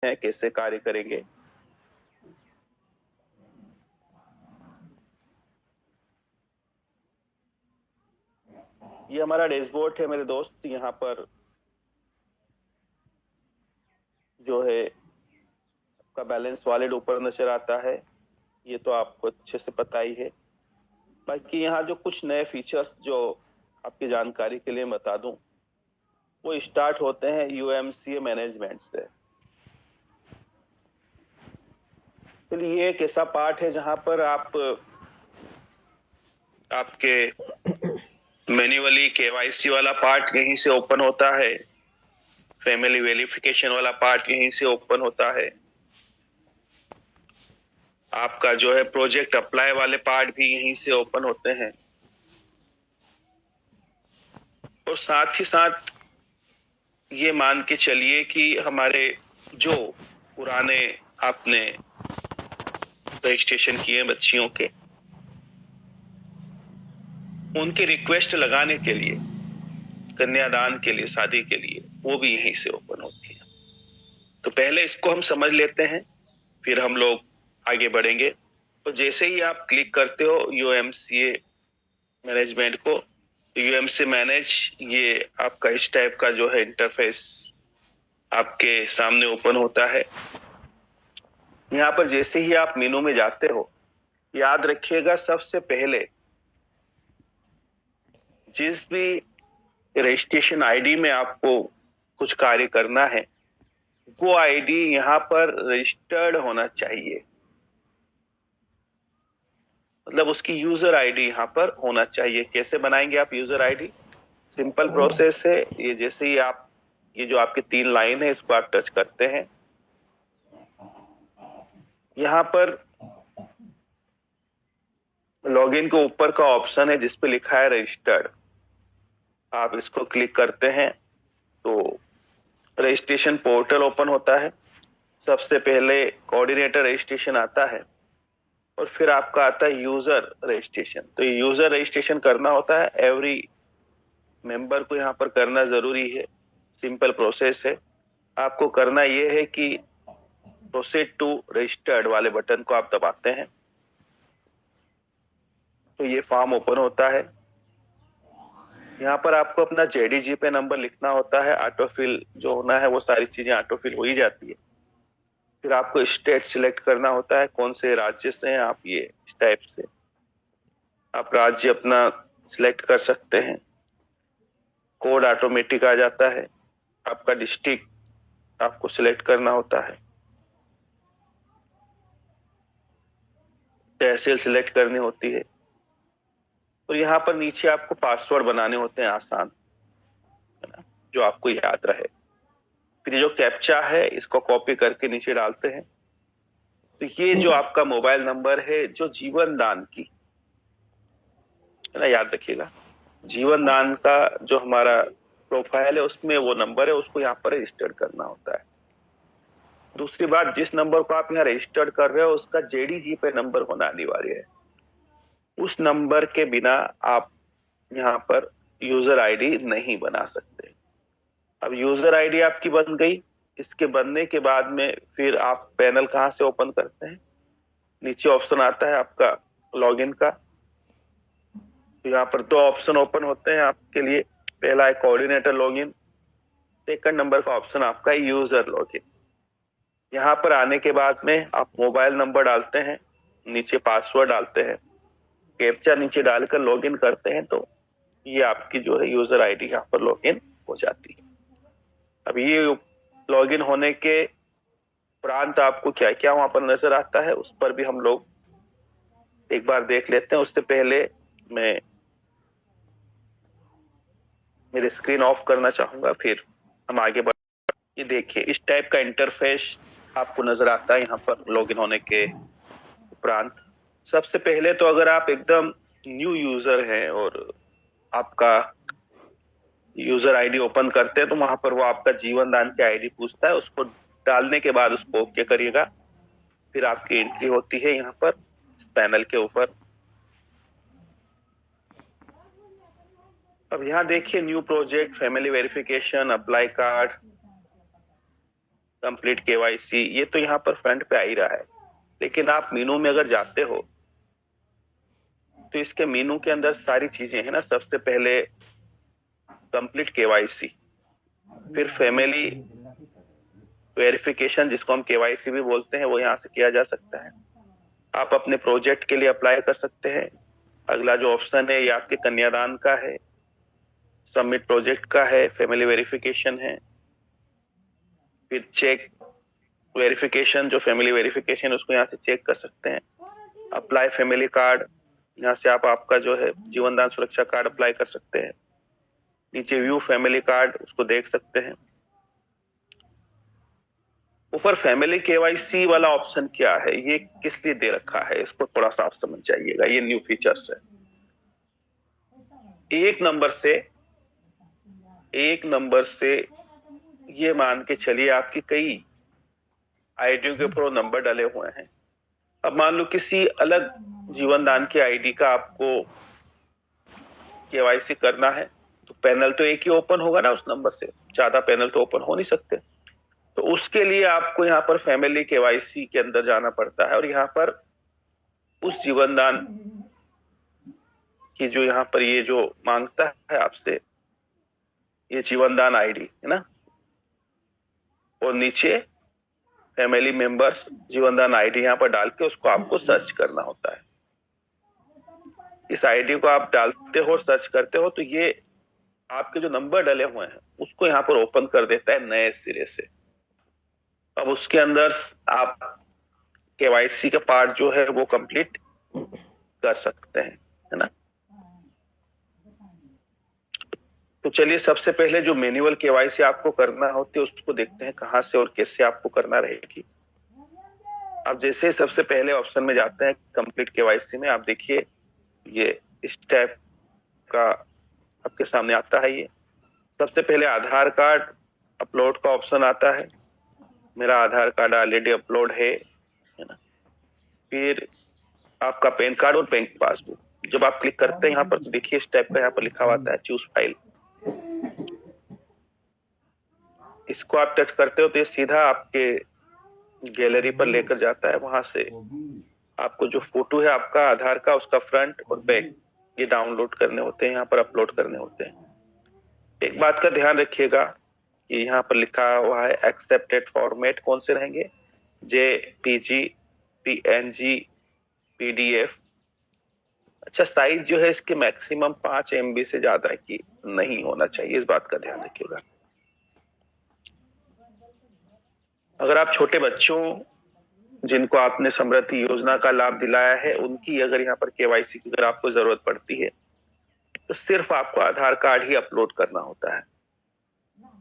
हैं, कैसे कार्य करेंगे। ये हमारा डैशबोर्ड है मेरे दोस्त। यहाँ पर जो है आपका बैलेंस वॉलेट ऊपर नजर आता है, ये तो आपको अच्छे से पता ही है। बाकी यहाँ जो कुछ नए फीचर्स जो आपकी जानकारी के लिए बता दूं, वो स्टार्ट होते हैं यूएमसीए मैनेजमेंट से। तो ये एक ऐसा पार्ट है जहां पर आपके मैन्युअली केवाईसी वाला पार्ट यहीं से ओपन होता है, फैमिली वेरिफिकेशन वाला पार्ट यहीं से ओपन होता है, आपका जो है प्रोजेक्ट अप्लाई वाले पार्ट भी यहीं से ओपन होते हैं, और साथ ही साथ ये मान के चलिए कि हमारे जो पुराने आपने रजिस्ट्रेशन किए बच्चियों के, उनके रिक्वेस्ट लगाने के लिए, कन्यादान के लिए, शादी के लिए, वो भी यहीं से ओपन होती है। तो पहले इसको हम समझ लेते हैं, फिर हम लोग आगे बढ़ेंगे। तो जैसे ही आप क्लिक करते हो यूएमसीए मैनेजमेंट को, यूएमसी मैनेज, ये आपका इस टाइप का जो है इंटरफेस आपके सामने ओपन होता है। यहाँ पर जैसे ही आप मेनू में जाते हो, याद रखिएगा सबसे पहले जिस भी रजिस्ट्रेशन आईडी में आपको कुछ कार्य करना है, वो आईडी यहाँ पर रजिस्टर्ड होना चाहिए। मतलब उसकी यूजर आईडी यहाँ पर होना चाहिए। कैसे बनाएंगे आप यूजर आईडी? सिंपल प्रोसेस है। ये जैसे ही आप, ये जो आपकी 3 लाइन है, इसको आप टच करते हैं, यहाँ पर लॉगिन के ऊपर का ऑप्शन है जिसपे लिखा है रजिस्टर्ड। आप इसको क्लिक करते हैं तो रजिस्ट्रेशन पोर्टल ओपन होता है। सबसे पहले कोऑर्डिनेटर रजिस्ट्रेशन आता है, और फिर आपका आता है यूजर रजिस्ट्रेशन। तो ये यूजर रजिस्ट्रेशन करना होता है, एवरी मेंबर को यहाँ पर करना जरूरी है। सिंपल प्रोसेस है। आपको करना ये है कि प्रोसीड टू रजिस्टर्ड वाले बटन को आप दबाते हैं, तो ये फॉर्म ओपन होता है। यहाँ पर आपको अपना जेडीजी पे नंबर लिखना होता है। ऑटोफिल जो होना है, वो सारी चीजें ऑटोफिल हो ही जाती है। फिर आपको स्टेट सिलेक्ट करना होता है, कौन से राज्य से हैं आप। ये इस टाइप से आप राज्य अपना सिलेक्ट कर सकते हैं। कोड ऑटोमेटिक आ जाता है। आपका डिस्ट्रिक्ट आपको सिलेक्ट करना होता है, तहसील सिलेक्ट करनी होती है, और यहाँ पर नीचे आपको पासवर्ड बनाने होते हैं आसान, है ना, जो आपको याद रहे। फिर जो कैप्चा है, इसको कॉपी करके नीचे डालते हैं। तो ये जो आपका मोबाइल नंबर है, जो जीवन दान की, है ना, याद रखिएगा, जीवन दान का जो हमारा प्रोफाइल है, उसमें वो नंबर है, उसको यहाँ पर रजिस्टर करना होता है। दूसरी बात, जिस नंबर को आप यहाँ रजिस्टर्ड कर रहे हो, उसका जेडीजी पे नंबर होना अनिवार्य है। उस नंबर के बिना आप यहाँ पर यूजर आईडी नहीं बना सकते। अब यूजर आईडी आपकी बन गई। इसके बनने के बाद में फिर आप पैनल कहाँ से ओपन करते हैं? नीचे ऑप्शन आता है आपका लॉगिन का। तो यहाँ पर 2 ऑप्शन ओपन होते हैं आपके लिए। पहला है कोऑर्डिनेटर लॉगिन, सेकंड नंबर का ऑप्शन आपका यूजर लॉगिन। यहाँ पर आने के बाद में आप मोबाइल नंबर डालते हैं, नीचे पासवर्ड डालते हैं, कैप्चा नीचे डालकर लॉगिन करते हैं, तो ये आपकी जो है यूजर आईडी यहाँ पर लॉगिन हो जाती है। अब ये लॉगिन होने के उपरांत आपको क्या क्या वहां पर नजर आता है, उस पर भी हम लोग एक बार देख लेते हैं। उससे पहले मैं मेरी स्क्रीन ऑफ करना चाहूंगा, फिर हम आगे बढ़। ये देखिए, इस टाइप का इंटरफेस आपको नजर आता है यहाँ पर लॉगिन होने के उपरांत। सबसे पहले तो अगर आप एकदम न्यू यूजर हैं और आपका यूजर आईडी ओपन करते हैं, तो वहां पर वो आपका जीवन दान की आईडी पूछता है। उसको डालने के बाद उसको ओके करिएगा, फिर आपकी एंट्री होती है यहाँ पर पैनल के ऊपर। अब यहाँ देखिए, new project, family verification, apply card, complete KYC, ये तो यहाँ पर फ्रंट पे आ ही रहा है। लेकिन आप मीनू में अगर जाते हो तो इसके मीनू के अंदर सारी चीजें हैं ना। सबसे पहले कंप्लीट केवाईसी, फिर फैमिली वेरिफिकेशन जिसको हम केवाईसी भी बोलते हैं, वो यहाँ से किया जा सकता है। आप अपने प्रोजेक्ट के लिए अप्लाई कर सकते हैं। अगला जो ऑप्शन है ये आपके कन्यादान का है, सबमिट प्रोजेक्ट का है, फैमिली वेरिफिकेशन है, फिर चेक वेरिफिकेशन, जो फैमिली वेरिफिकेशन उसको यहाँ से चेक कर सकते हैं। अप्लाई फैमिली कार्ड, यहाँ से आप आपका जो है जीवन दान सुरक्षा कार्ड अप्लाई कर सकते हैं। नीचे व्यू फैमिली कार्ड, उसको देख सकते हैं। ऊपर फैमिली केवाईसी वाला ऑप्शन क्या है, ये किस लिए दे रखा है, इसको थोड़ा सा आप समझ जाइएगा। ये न्यू फीचर्स है। एक नंबर से ये मान के चलिए आपकी कई आईडी के ऊपर नंबर डले हुए हैं। अब मान लो किसी अलग जीवन दान की आईडी का आपको केवाईसी करना है, तो पैनल तो एक ही ओपन होगा ना उस नंबर से, ज्यादा पैनल तो ओपन हो नहीं सकते। तो उसके लिए आपको यहाँ पर फैमिली केवाईसी के अंदर जाना पड़ता है, और यहाँ पर उस जीवन दान की जो यहाँ पर ये जो मांगता है आपसे, ये जीवन दान आईडी है ना, और नीचे फैमिली मेंबर्स जीवन दान आईडी यहाँ पर डाल के उसको आपको सर्च करना होता है। इस आईडी को आप डालते हो, सर्च करते हो, तो ये आपके जो नंबर डले हुए हैं उसको यहाँ पर ओपन कर देता है नए सिरे से। अब उसके अंदर आप केवाईसी का पार्ट जो है वो कंप्लीट कर सकते हैं, है ना। तो चलिए सबसे पहले जो मैन्युअल केवाईसी आपको करना होती है उसको देखते हैं कहां से और कैसे आपको करना रहेगी। अब जैसे सबसे पहले ऑप्शन में जाते हैं कंप्लीट केवाईसी में, आप देखिए ये इस टाइप का आपके सामने आता है। ये सबसे पहले आधार कार्ड अपलोड का ऑप्शन आता है। मेरा आधार कार्ड ऑलरेडी अपलोड है ना। फिर आपका पैन कार्ड और बैंक पासबुक, जब आप क्लिक करते हैं यहाँ पर तो देखिए इस टाइप का यहाँ पर लिखा हुआ आता है चूज फाइल। इसको आप टच करते हो तो ये सीधा आपके गैलरी पर लेकर जाता है। वहां से आपको जो फोटो है आपका आधार का, उसका फ्रंट और बैक ये डाउनलोड करने होते हैं, यहाँ पर अपलोड करने होते हैं। एक बात का ध्यान रखिएगा कि यहाँ पर लिखा हुआ है एक्सेप्टेड फॉर्मेट कौन से रहेंगे, जेपीजी, पीएनजी, पीडीएफ। अच्छा, साइज जो है इसके मैक्सिमम 5 MB से ज्यादा की नहीं होना चाहिए, इस बात का ध्यान रखिएगा। अगर आप छोटे बच्चों जिनको आपने समृद्धि योजना का लाभ दिलाया है उनकी अगर यहाँ पर केवाईसी की अगर आपको जरूरत पड़ती है तो सिर्फ आपको आधार कार्ड ही अपलोड करना होता है।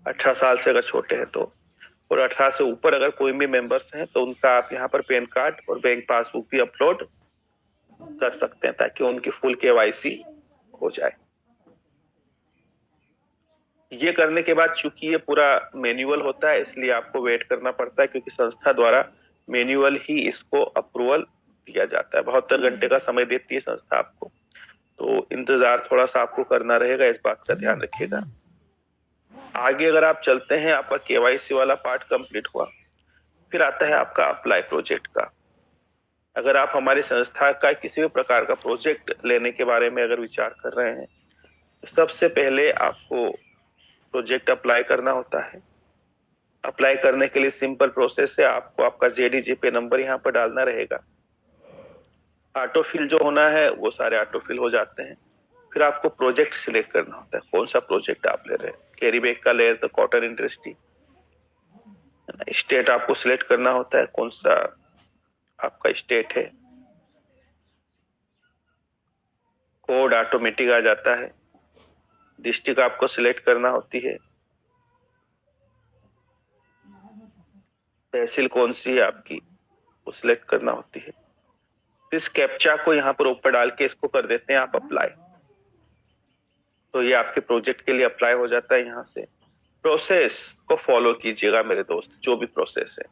18 साल से अगर छोटे हैं तो, और 18 से ऊपर अगर कोई भी मेंबर्स हैं तो उनका आप यहाँ पर पैन कार्ड और बैंक पासबुक भी अपलोड कर सकते हैं ताकि उनकी फुल केवाईसी हो जाए। ये करने के बाद चूंकि ये पूरा मैन्युअल होता है इसलिए आपको वेट करना पड़ता है, क्योंकि संस्था द्वारा मैन्युअल ही इसको अप्रूवल दिया जाता है। 72 घंटे का समय देती है संस्था आपको, तो इंतजार थोड़ा सा आपको करना रहेगा, इस बात का ध्यान रखिएगा। आगे अगर आप चलते हैं, आपका केवाईसी वाला पार्ट कंप्लीट हुआ, फिर आता है आपका अप्लाई प्रोजेक्ट का। अगर आप हमारी संस्था का किसी भी प्रकार का प्रोजेक्ट लेने के बारे में अगर विचार कर रहे हैं तो सबसे पहले आपको प्रोजेक्ट अप्लाई करना होता है। अप्लाई करने के लिए सिंपल प्रोसेस है, आपको आपका जेडीजीपे नंबर यहाँ पर डालना रहेगा। ऑटोफिल जो होना है वो सारे ऑटोफिल हो जाते हैं। फिर आपको प्रोजेक्ट सिलेक्ट करना होता है, कौन सा प्रोजेक्ट आप ले रहे हैं। कैरी बैग का ले रहे तो कॉटन इंडस्ट्री। स्टेट आपको सिलेक्ट करना होता है, कौन सा आपका स्टेट है। कोड ऑटोमेटिक आ जाता है। डिस्ट्रिक्ट आपको सिलेक्ट करना होती है। तहसील कौन सी है आपकी वो सिलेक्ट करना होती है। इस कैप्चा को यहाँ पर ऊपर डाल के इसको कर देते हैं आप अप्लाई, तो ये आपके प्रोजेक्ट के लिए अप्लाई हो जाता है। यहाँ से प्रोसेस को फॉलो कीजिएगा मेरे दोस्त, जो भी प्रोसेस है।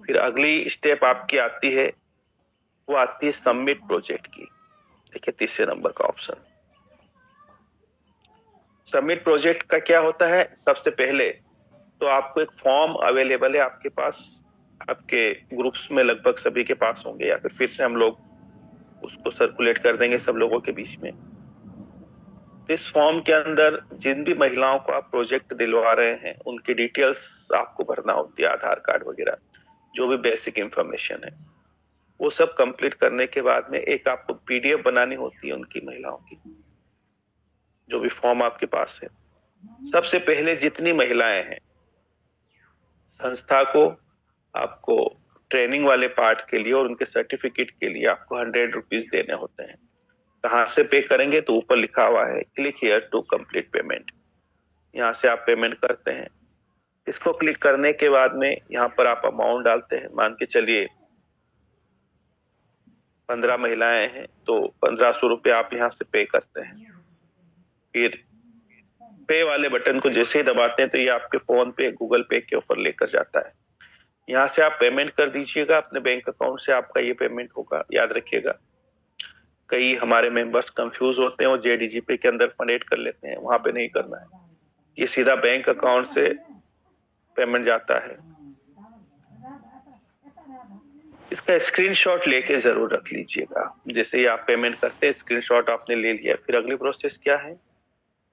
फिर अगली स्टेप आपकी आती है, वो आती है सबमिट प्रोजेक्ट की। देखिए तीसरे नंबर का ऑप्शन सबमिट प्रोजेक्ट का क्या होता है। सबसे पहले तो आपको एक फॉर्म अवेलेबल है आपके पास, आपके ग्रुप्स में लगभग सभी के पास होंगे, या फिर से हम लोग उसको सर्कुलेट कर देंगे सब लोगों के बीच में। तो इस फॉर्म के अंदर जिन भी महिलाओं को आप प्रोजेक्ट दिलवा रहे हैं उनकी डिटेल्स आपको भरना होती है, आधार कार्ड वगैरह जो भी बेसिक इंफॉर्मेशन है वो सब कंप्लीट करने के बाद में एक आपको पीडीएफ बनानी होती है उनकी महिलाओं की, जो भी फॉर्म आपके पास है। सबसे पहले जितनी महिलाएं हैं संस्था को आपको ट्रेनिंग वाले पार्ट के लिए और उनके सर्टिफिकेट के लिए आपको 100 रुपीज देने होते हैं। कहाँ से पे करेंगे तो ऊपर लिखा हुआ है click here to complete payment, यहाँ से आप पेमेंट करते हैं। इसको क्लिक करने के बाद में यहाँ पर आप अमाउंट डालते हैं, मान के चलिए 15 महिलाएं हैं तो 1500 रुपये आप यहाँ से पे करते हैं। फिर पे वाले बटन को जैसे ही दबाते हैं तो ये आपके फोन पे गूगल पे के ऊपर लेकर जाता है। यहाँ से आप पेमेंट कर दीजिएगा अपने बैंक अकाउंट से, आपका ये पेमेंट होगा। याद रखिएगा कई हमारे मेंबर्स कंफ्यूज होते हैं, वो जेडीजी पे के अंदर फंड ऐड कर लेते हैं, वहां पे नहीं करना है, ये सीधा बैंक अकाउंट से पेमेंट जाता है। इसका स्क्रीनशॉट लेके जरूर रख लीजिएगा। जैसे ही आप पेमेंट करते हैं स्क्रीनशॉट आपने ले लिया, फिर अगली प्रोसेस क्या है,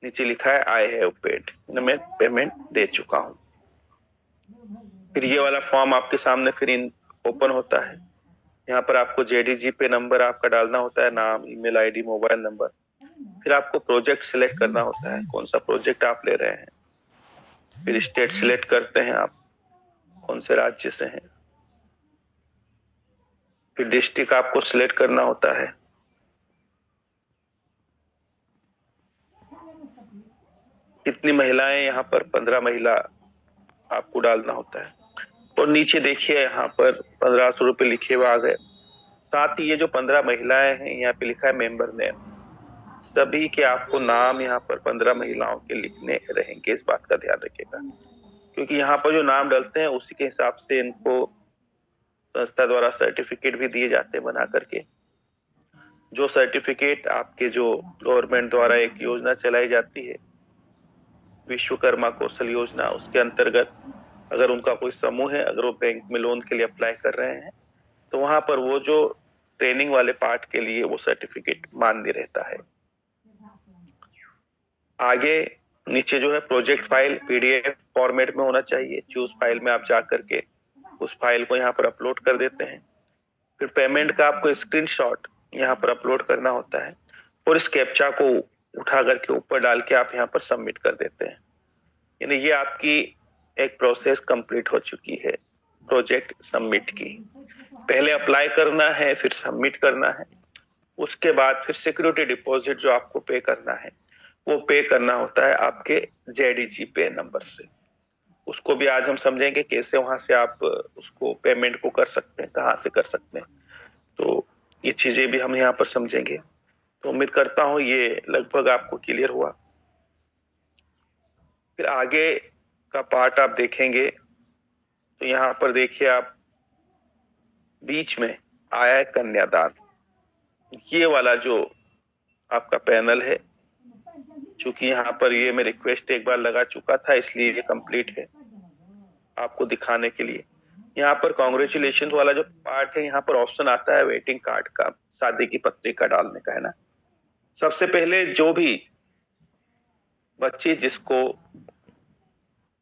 नीचे लिखा है आई हैव पेड, मैं पेमेंट दे चुका हूं। फिर ये वाला फॉर्म आपके सामने फिर ओपन होता है। यहाँ पर आपको जेडीजी पे नंबर आपका डालना होता है, नाम, ईमेल आईडी, मोबाइल नंबर। फिर आपको प्रोजेक्ट सिलेक्ट करना होता है, कौन सा प्रोजेक्ट आप ले रहे हैं। फिर स्टेट सिलेक्ट करते हैं आप, कौन से राज्य से हैं। फिर डिस्ट्रिक्ट आपको सिलेक्ट करना होता है। कितनी महिलाएं, यहाँ पर 15 महिला आपको डालना होता है। और नीचे देखिए यहाँ पर 1500 रुपये लिखे हुए आ गए। साथ ही ये जो 15 महिलाएं हैं यहाँ पे लिखा है मेंबर नेम, सभी के आपको नाम यहाँ पर 15 महिलाओं के लिखने रहेंगे। इस बात का ध्यान रखिएगा क्योंकि यहाँ पर जो नाम डलते हैं उसी के हिसाब से इनको संस्था द्वारा सर्टिफिकेट भी दिए जाते हैं बना करके। जो सर्टिफिकेट आपके जो गवर्नमेंट द्वारा एक योजना चलाई जाती है विश्वकर्मा कौशल योजना, उसके अंतर्गत अगर उनका कोई समूह है, अगर वो बैंक में लोन के लिए अप्लाई कर रहे हैं तो वहां पर वो जो ट्रेनिंग वाले पार्ट के लिए वो सर्टिफिकेट मान्य रहता है। आगे नीचे जो है प्रोजेक्ट फाइल पीडीएफ फॉर्मेट में होना चाहिए। चूज फाइल में आप जा करके उस फाइल को यहाँ पर अपलोड कर देते हैं। फिर पेमेंट का आपको स्क्रीनशॉट यहाँ पर अपलोड करना होता है और इस कैप्चा को उठा करके ऊपर डाल के आप यहाँ पर सबमिट कर देते हैं। यानी ये आपकी एक प्रोसेस कंप्लीट हो चुकी है प्रोजेक्ट सबमिट की। पहले अप्लाई करना है, फिर सबमिट करना है, उसके बाद फिर सिक्योरिटी डिपॉजिट जो आपको पे करना है वो पे करना होता है आपके जेडीजी पे नंबर से। उसको भी आज हम समझेंगे कैसे वहां से आप उसको पेमेंट को कर सकते हैं, कहाँ से कर सकते हैं। तो ये चीजें भी हम यहाँ पर समझेंगे। तो उम्मीद करता हूँ ये लगभग आपको क्लियर हुआ। फिर आगे का पार्ट आप देखेंगे तो यहाँ पर देखिए आप बीच में आया है कन्यादान। ये वाला जो आपका पैनल है, चूंकि यहाँ पर ये मैं रिक्वेस्ट एक बार लगा चुका था इसलिए ये कंप्लीट है आपको दिखाने के लिए। यहाँ पर कॉन्ग्रेचुलेशन वाला जो पार्ट है यहाँ पर ऑप्शन आता है वेटिंग कार्ड का, शादी की पत्रिका डालने का, है ना। सबसे पहले जो भी बच्ची जिसको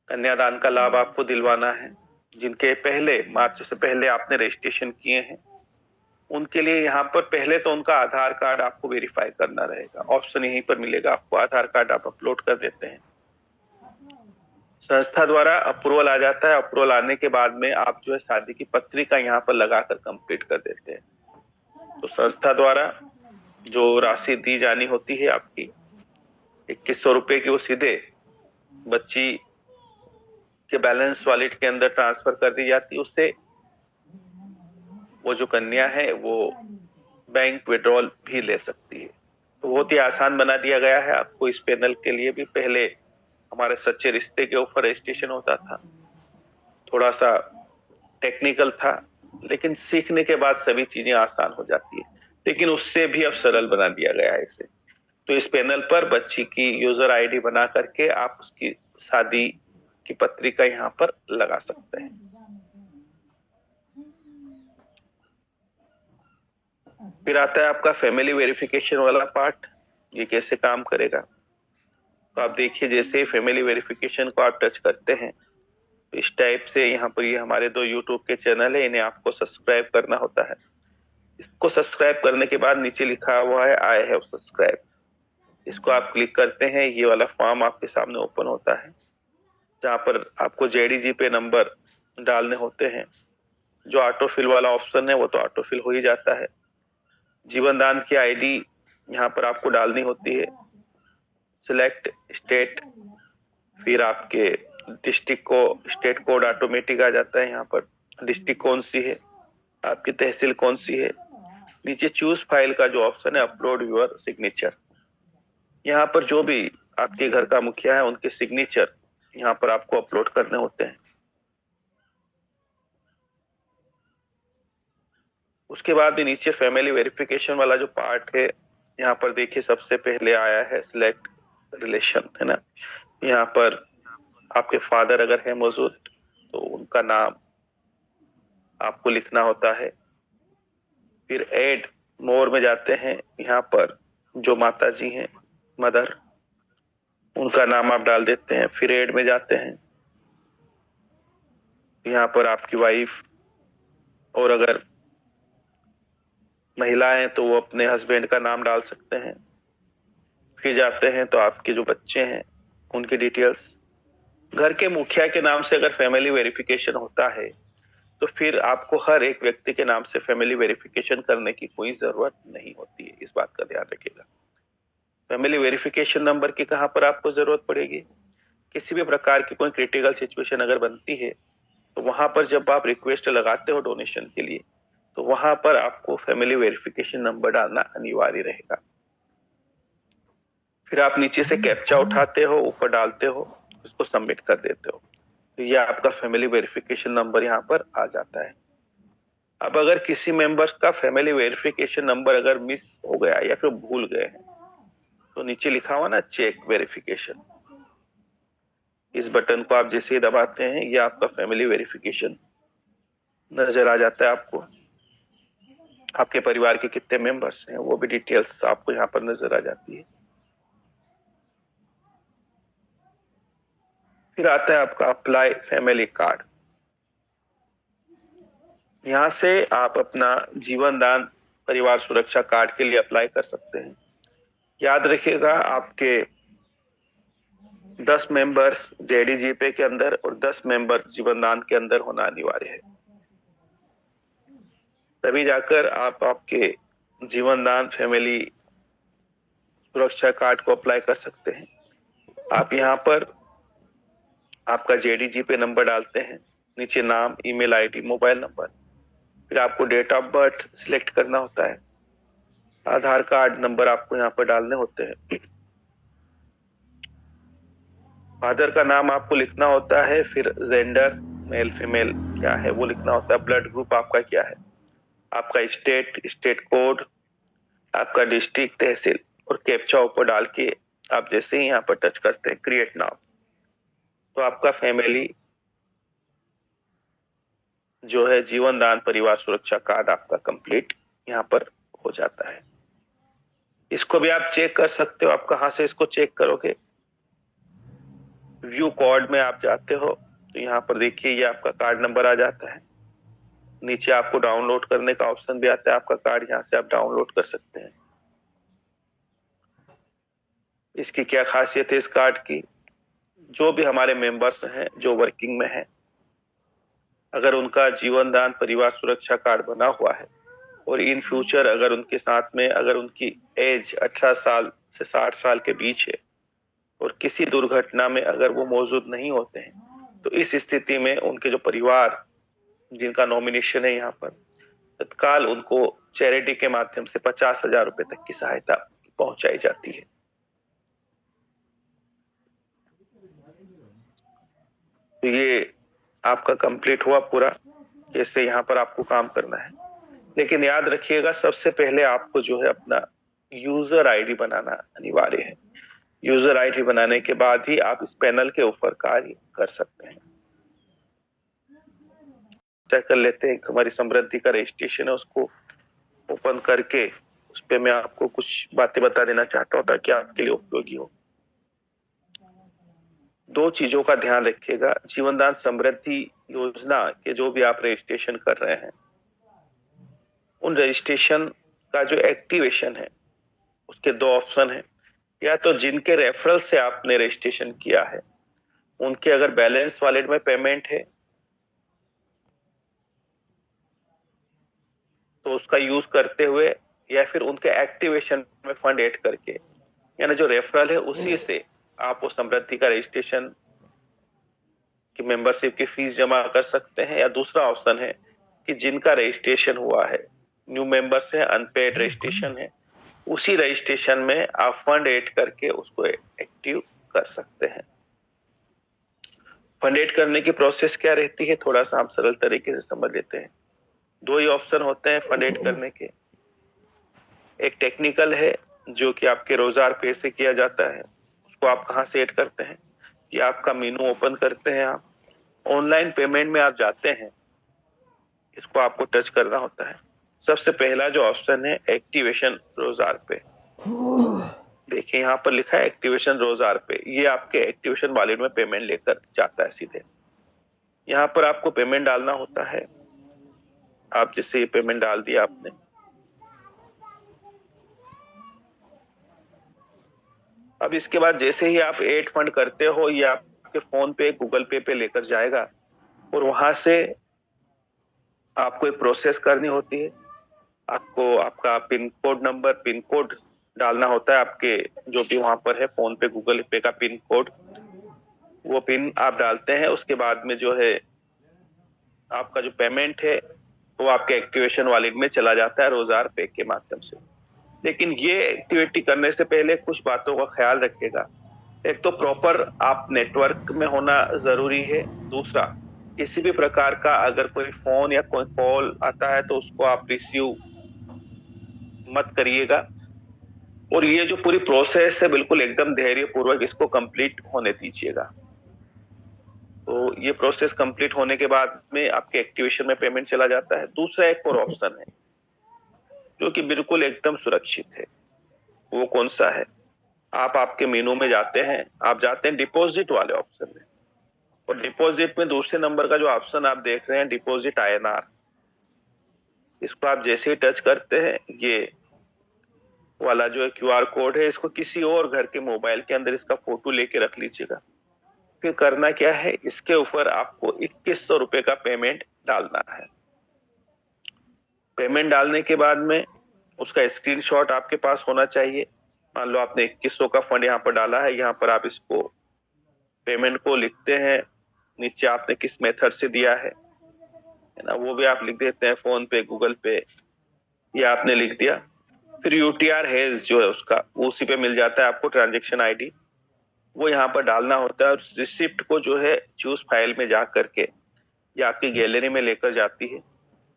कन्यादान का लाभ आपको दिलवाना है, जिनके पहले मार्च से पहले आपने रजिस्ट्रेशन किए हैं, उनके लिए यहाँ पर पहले तो उनका आधार कार्ड आपको वेरीफाई करना रहेगा। ऑप्शन यहीं पर मिलेगा आपको, आधार कार्ड आप अपलोड कर देते हैं, संस्था द्वारा अप्रूवल आ जाता है। अप्रूवल आने के बाद में आप जो है शादी की पत्रिका यहाँ पर लगाकर कंप्लीट कर देते हैं। तो संस्था द्वारा जो राशि दी जानी होती है आपकी 2100 रुपये की, वो सीधे बच्ची के बैलेंस वॉलेट के अंदर ट्रांसफर कर दी जाती है। उससे वो जो कन्या है वो बैंक विड्रॉल भी ले सकती है। तो बहुत ही आसान बना दिया गया है आपको इस पैनल के लिए भी। पहले हमारे सच्चे रिश्ते के ऊपर रजिस्ट्रेशन होता था, थोड़ा सा टेक्निकल था, लेकिन सीखने के बाद सभी चीजें आसान हो जाती है। लेकिन उससे भी अब सरल बना दिया गया है इसे। तो इस पैनल पर बच्ची की यूजर आईडी बना करके आप उसकी शादी की पत्रिका यहाँ पर लगा सकते हैं। फिर आता है आपका फैमिली वेरिफिकेशन वाला पार्ट। ये कैसे काम करेगा, तो आप देखिए जैसे फैमिली वेरिफिकेशन को आप टच करते हैं तो इस टाइप से यहाँ पर ये हमारे 2 यूट्यूब के चैनल है, इन्हें आपको सब्सक्राइब करना होता है। इसको सब्सक्राइब करने के बाद नीचे लिखा हुआ है आई हैव सब्सक्राइब, इसको आप क्लिक करते हैं, ये वाला फॉर्म आपके सामने ओपन होता है जहाँ पर आपको जेडीजी पे नंबर डालने होते हैं। जो ऑटोफिल वाला ऑप्शन है वो तो ऑटोफिल हो ही जाता है। जीवन दान की आईडी यहाँ पर आपको डालनी होती है। सिलेक्ट स्टेट, फिर आपके डिस्ट्रिक्ट को स्टेट कोड ऑटोमेटिक आ जाता है। यहाँ पर डिस्ट्रिक्ट कौन सी है, आपकी तहसील कौन सी है। नीचे चूज फाइल का जो ऑप्शन है अपलोड योर सिग्नेचर, यहाँ पर जो भी आपके घर का मुखिया है उनके सिग्नेचर यहाँ पर आपको अपलोड करने होते हैं। उसके बाद भी नीचे फैमिली वेरिफिकेशन वाला जो पार्ट है यहाँ पर देखिए सबसे पहले आया है सिलेक्ट रिलेशन, है ना। यहाँ पर आपके फादर अगर है मौजूद तो उनका नाम आपको लिखना होता है। फिर ऐड मोर में जाते हैं, यहाँ पर जो माता जी हैं मदर उनका नाम आप डाल देते हैं। फिर ऐड में जाते हैं, यहाँ पर आपकी वाइफ, और अगर महिलाएं तो वो अपने हस्बैंड का नाम डाल सकते हैं। फिर जाते हैं तो आपके जो बच्चे हैं उनकी डिटेल्स। घर के मुखिया के नाम से अगर फैमिली वेरिफिकेशन होता है तो फिर आपको हर एक व्यक्ति के नाम से फैमिली वेरिफिकेशन करने की कोई जरूरत नहीं होती है, इस बात का ध्यान रखिएगा। फैमिली वेरिफिकेशन नंबर की कहां पर आपको जरूरत पड़ेगी, किसी भी प्रकार की कोई क्रिटिकल सिचुएशन अगर बनती है तो वहां पर जब आप रिक्वेस्ट लगाते हो डोनेशन के लिए तो वहां पर आपको फैमिली वेरिफिकेशन नंबर डालना अनिवार्य रहेगा। फिर आप नीचे से कैप्चा उठाते हो, ऊपर डालते हो, उसको सबमिट कर देते हो, तो ये आपका फैमिली वेरिफिकेशन नंबर यहाँ पर आ जाता है। अब अगर किसी मेंबर्स का फैमिली वेरिफिकेशन नंबर अगर मिस हो गया या फिर भूल गए हैं तो नीचे लिखा हुआ ना चेक वेरिफिकेशन, इस बटन को आप जैसे ही दबाते हैं ये आपका फैमिली वेरिफिकेशन नजर आ जाता है। आपको आपके परिवार के कितने मेंबर्स हैं वो भी डिटेल्स आपको यहाँ पर नजर आ जाती है। फिर आता है आपका अप्लाई फैमिली कार्ड। यहाँ से आप अपना जीवन दान परिवार सुरक्षा कार्ड के लिए अप्लाई कर सकते हैं। याद रखिएगा आपके 10 मेंबर्स जेडीजीपे के अंदर और 10 मेंबर्स जीवन दान के अंदर होना अनिवार्य है, तभी जाकर आप आपके जीवन दान फैमिली सुरक्षा कार्ड को अप्लाई कर सकते हैं। आप यहाँ पर आपका जेडीजीपे नंबर डालते हैं, नीचे नाम, ईमेल आईडी, मोबाइल नंबर, फिर आपको डेट ऑफ बर्थ सिलेक्ट करना होता है, आधार कार्ड नंबर आपको यहाँ पर डालने होते हैं, फादर का नाम आपको लिखना होता है, फिर जेंडर मेल फीमेल क्या है वो लिखना होता है, ब्लड ग्रुप आपका क्या है, आपका स्टेट कोड, आपका डिस्ट्रिक्ट, तहसील, और कैप्चा ऊपर डाल के आप जैसे ही यहाँ पर टच करते हैं क्रिएट नाउ तो आपका फैमिली जो है जीवन दान परिवार सुरक्षा कार्ड आपका कंप्लीट यहाँ पर हो जाता है। इसको भी आप चेक कर सकते हो। आप कहाँ से इसको चेक करोगे, व्यू कार्ड में आप जाते हो तो यहाँ पर देखिए ये आपका कार्ड नंबर आ जाता है। नीचे आपको डाउनलोड करने का ऑप्शन भी आता है, आपका कार्ड यहाँ से आप डाउनलोड कर सकते हैं। इसकी क्या खासियत है इस कार्ड की, जो भी हमारे मेंबर्स हैं जो वर्किंग में हैं, अगर उनका जीवन दान परिवार सुरक्षा कार्ड बना हुआ है और इन फ्यूचर अगर उनके साथ में अगर उनकी एज 18 साल से 60 साल के बीच है और किसी दुर्घटना में अगर वो मौजूद नहीं होते हैं तो इस स्थिति में उनके जो परिवार जिनका नॉमिनेशन है यहाँ पर तत्काल उनको चैरिटी के माध्यम से 50,000 रुपए तक की सहायता पहुंचाई जाती है। तो ये आपका कंप्लीट हुआ पूरा, जैसे यहाँ पर आपको काम करना है। लेकिन याद रखिएगा सबसे पहले आपको जो है अपना यूजर आईडी बनाना अनिवार्य है। यूजर आईडी बनाने के बाद ही आप इस पैनल के ऊपर कार्य कर सकते हैं। चेक कर लेते हैं, हमारी समृद्धि का रजिस्ट्रेशन है, उसको ओपन करके उस पर मैं आपको कुछ बातें बता देना चाहता हूँ ताकि आपके लिए उपयोगी हो। 2 चीजों का ध्यान रखिएगा। जीवनदान समृद्धि योजना के जो भी आप रजिस्ट्रेशन कर रहे हैं, उन रजिस्ट्रेशन का जो एक्टिवेशन है उसके 2 ऑप्शन है। या तो जिनके रेफरल से आपने रजिस्ट्रेशन किया है उनके अगर बैलेंस वॉलेट में पेमेंट है तो उसका यूज करते हुए, या फिर उनके एक्टिवेशन में फंड ऐड करके, यानी जो रेफरल है उसी से आप वो समृद्धि का रजिस्ट्रेशन की मेंबरशिप की फीस जमा कर सकते हैं। या दूसरा ऑप्शन है कि जिनका रजिस्ट्रेशन हुआ है, न्यू मेंबर्स है, अनपेड रजिस्ट्रेशन है, उसी रजिस्ट्रेशन में आप फंड ऐड करके उसको एक्टिव कर सकते हैं। फंड ऐड करने की प्रोसेस क्या रहती है, थोड़ा सा हम सरल तरीके से समझ लेते हैं। 2 ही ऑप्शन होते हैं फंड ऐड करने के। एक टेक्निकल है जो कि आपके रोजगार पे से किया जाता है। उसको आप कहाँ से ऐड करते हैं कि आपका मेनू ओपन करते हैं, आप ऑनलाइन पेमेंट में आप जाते हैं, इसको आपको टच करना होता है। सबसे पहला जो ऑप्शन है एक्टिवेशन रोजगार पे, देखिए यहाँ पर लिखा है एक्टिवेशन रोजगार पे। ये आपके एक्टिवेशन वॉलेट में पेमेंट लेकर जाता है सीधे। यहाँ पर आपको पेमेंट डालना होता है। आप जैसे ये पेमेंट डाल दिया आपने, अब इसके बाद जैसे ही आप ऐड फंड करते हो, ये आपके फोन पे, गूगल पे लेकर जाएगा और वहां से आपको एक प्रोसेस करनी होती है। आपको आपका पिन कोड डालना होता है, आपके जो भी वहां पर है फोन पे, गूगल पे का पिन कोड, वो पिन आप डालते हैं। उसके बाद में जो है आपका जो पेमेंट है वो आपके एक्टिवेशन वॉलेट में चला जाता है रोजगार पे के माध्यम से। लेकिन ये एक्टिविटी करने से पहले कुछ बातों का ख्याल रखिएगा। एक तो प्रॉपर आप नेटवर्क में होना जरूरी है। दूसरा, किसी भी प्रकार का अगर कोई फोन या कोई कॉल आता है तो उसको आप रिसीव मत करिएगा। और ये जो पूरी प्रोसेस है बिल्कुल एकदम धैर्य पूर्वक इसको कंप्लीट होने दीजिएगा। तो ये प्रोसेस कंप्लीट होने के बाद में आपके एक्टिवेशन में पेमेंट चला जाता है। दूसरा एक और ऑप्शन है जो कि बिल्कुल एकदम सुरक्षित है। वो कौन सा है, आप आपके मेनू में जाते हैं, आप जाते हैं डिपॉजिट वाले ऑप्शन में, और डिपॉजिट में दूसरे नंबर का जो ऑप्शन आप देख रहे हैं डिपॉजिट INR, इसको आप जैसे ही टच करते हैं, ये वाला जो है QR कोड है, इसको किसी और घर के मोबाइल के अंदर इसका फोटो लेके रख लीजिएगा। फिर करना क्या है, इसके ऊपर आपको 2100 रुपए का पेमेंट डालना है। पेमेंट डालने के बाद में उसका स्क्रीनशॉट आपके पास होना चाहिए। मान लो आपने 2100 का फंड यहाँ पर डाला है, यहाँ पर आप इसको पेमेंट को लिखते हैं, नीचे आपने किस मेथड से दिया है ना, वो भी आप लिख देते हैं, फोन पे, गूगल पे, ये आपने लिख दिया। फिर UTR हेज जो है उसका, उसी पे मिल जाता है आपको ट्रांजेक्शन ID, वो यहाँ पर डालना होता है। और रिसिप्ट को जो है चूज फाइल में जा करके ये आपकी गैलरी में लेकर जाती है।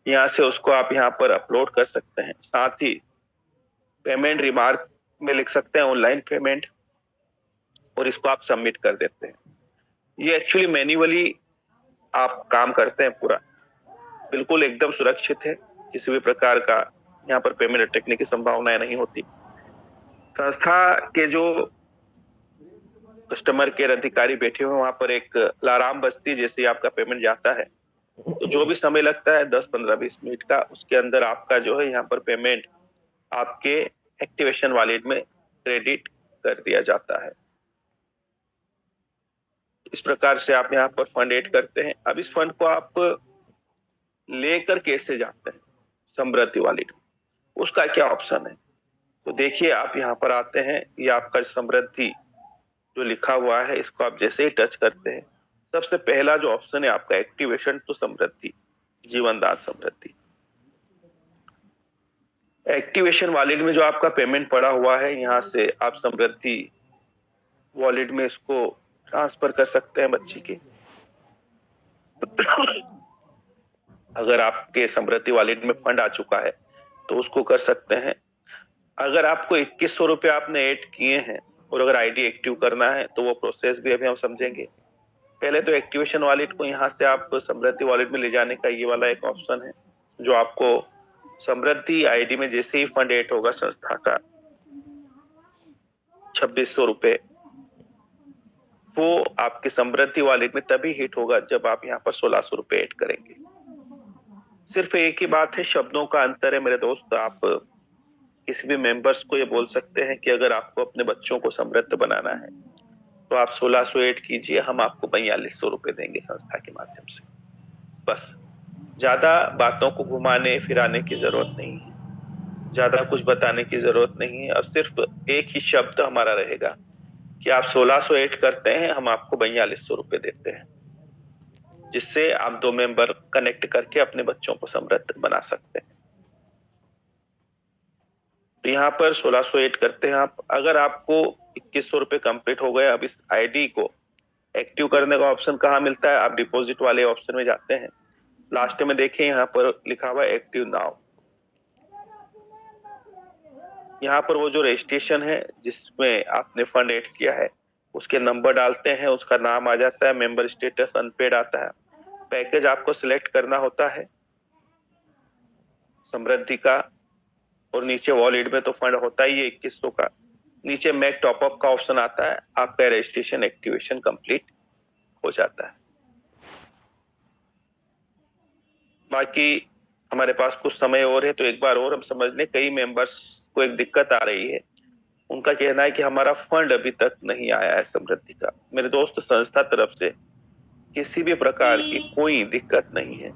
यहाँ से उसको आप यहाँ पर अपलोड कर सकते हैं। साथ ही पेमेंट रिमार्क में लिख सकते हैं ऑनलाइन पेमेंट, और इसको आप सबमिट कर देते हैं। ये एक्चुअली मैन्युअली आप काम करते हैं पूरा, बिल्कुल एकदम सुरक्षित है, किसी भी प्रकार का यहाँ पर पेमेंट अटकने की संभावनाएं नहीं होती। संस्था के जो कस्टमर केयर अधिकारी बैठे हुए वहां पर एक अलार्म बजती, जैसे आपका पेमेंट जाता है तो जो भी समय लगता है 10, 15, 20 मिनट का, उसके अंदर आपका जो है यहाँ पर पेमेंट आपके एक्टिवेशन वॉलेट में क्रेडिट कर दिया जाता है। इस प्रकार से आप यहाँ पर फंड ऐड करते हैं। अब इस फंड को आप लेकर कैसे जाते हैं समृद्धि वॉलेट में, उसका क्या ऑप्शन है, तो देखिए आप यहाँ पर आते हैं, ये आपका समृद्धि जो लिखा हुआ है, इसको आप जैसे ही टच करते हैं, सबसे पहला जो ऑप्शन है आपका एक्टिवेशन टू समृद्धि, जीवनदान समृद्धि। एक्टिवेशन वॉलेट में जो आपका पेमेंट पड़ा हुआ है, यहाँ से आप समृद्धि वॉलेट में इसको ट्रांसफर कर सकते हैं बच्ची के। अगर आपके समृद्धि वॉलेट में फंड आ चुका है तो उसको कर सकते हैं। अगर आपको 2100 रुपए आपने ऐड किए हैं और अगर आईडी एक्टिव करना है तो वो प्रोसेस भी अभी हम समझेंगे। पहले तो एक्टिवेशन वॉलेट को यहाँ से आप समृद्धि वॉलेट में ले जाने का ये वाला एक ऑप्शन है, जो आपको समृद्धि आईडी में जैसे ही फंड ऐड होगा संस्था का 2600 रुपए, वो आपके समृद्धि वॉलेट में तभी हिट होगा जब आप यहाँ पर 1600 रुपए ऐड करेंगे। सिर्फ एक ही बात है, शब्दों का अंतर है मेरे दोस्त। आप किसी भी मेंबर्स को ये बोल सकते हैं कि अगर आपको अपने बच्चों को समृद्ध बनाना है तो आप 1600 ऐड कीजिए, हम आपको 4200 रुपए देंगे संस्था के माध्यम से। बस ज्यादा बातों को घुमाने फिराने की जरूरत नहीं है, ज्यादा कुछ बताने की जरूरत नहीं है। और सिर्फ एक ही शब्द हमारा रहेगा कि आप 1600 ऐड करते हैं, हम आपको 4200 रुपए देते हैं, जिससे आप 2 मेंबर कनेक्ट करके अपने बच्चों को समृद्ध बना सकते हैं। तो यहाँ पर 1600 ऐड करते हैं आप। अगर आपको 2100 रुपए कंप्लीट हो गए, अब इस आईडी को एक्टिव करने का ऑप्शन कहाँ मिलता है? आप डिपॉजिट वाले ऑप्शन में जाते हैं, लास्ट में देखिए यहाँ पर लिखा हुआ है एक्टिव नाउ। यहाँ पर वो जो रजिस्ट्रेशन है जिसमें आपने फंड ऐड किया है उसके नंबर डालते हैं, उसका नाम आ जाता है, मेंबर स्टेटस अनपेड आता है, पैकेज आपको सिलेक्ट करना होता है समृद्धि का, और नीचे वॉलेट में तो फंड होता ही है 2100 का। नीचे मेक टॉपअप का ऑप्शन आता है, आपका रजिस्ट्रेशन एक्टिवेशन कंप्लीट हो जाता है। बाकी हमारे पास कुछ समय और है तो एक बार और हम समझ लें। कई मेंबर्स को एक दिक्कत आ रही है, उनका कहना है कि हमारा फंड अभी तक नहीं आया है समृद्धि का। मेरे दोस्त, संस्था तरफ से किसी भी प्रकार की कोई दिक्कत नहीं है।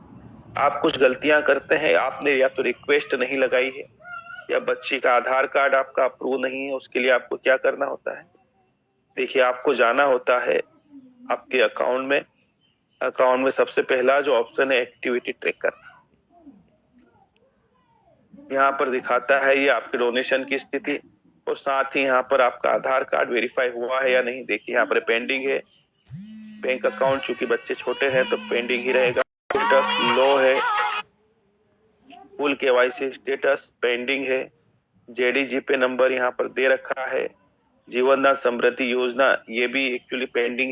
आप कुछ गलतियां करते हैं, आपने या तो रिक्वेस्ट नहीं लगाई है या बच्ची का आधार कार्ड आपका अप्रूव नहीं है। उसके लिए आपको क्या करना होता है? देखिए, आपको जाना होता है आपके अकाउंट में सबसे पहला जो ऑप्शन है एक्टिविटी ट्रैकर, यहाँ पर दिखाता है ये आपके डोनेशन की स्थिति, और साथ ही यहाँ पर आपका आधार कार्ड वेरीफाई हुआ है या नहीं। देखिए यहाँ पर पेंडिंग है। बैंक अकाउंट चूंकि बच्चे छोटे हैं तो पेंडिंग ही रहेगा। स्टेटस लो है, फुल केवाईसी स्टेटस पेंडिंग है, जेडीजी पे नंबर यहाँ पर दे रखा है, जीवन दान समृद्धि योजना ये भी एक्चुअली पेंडिंग है।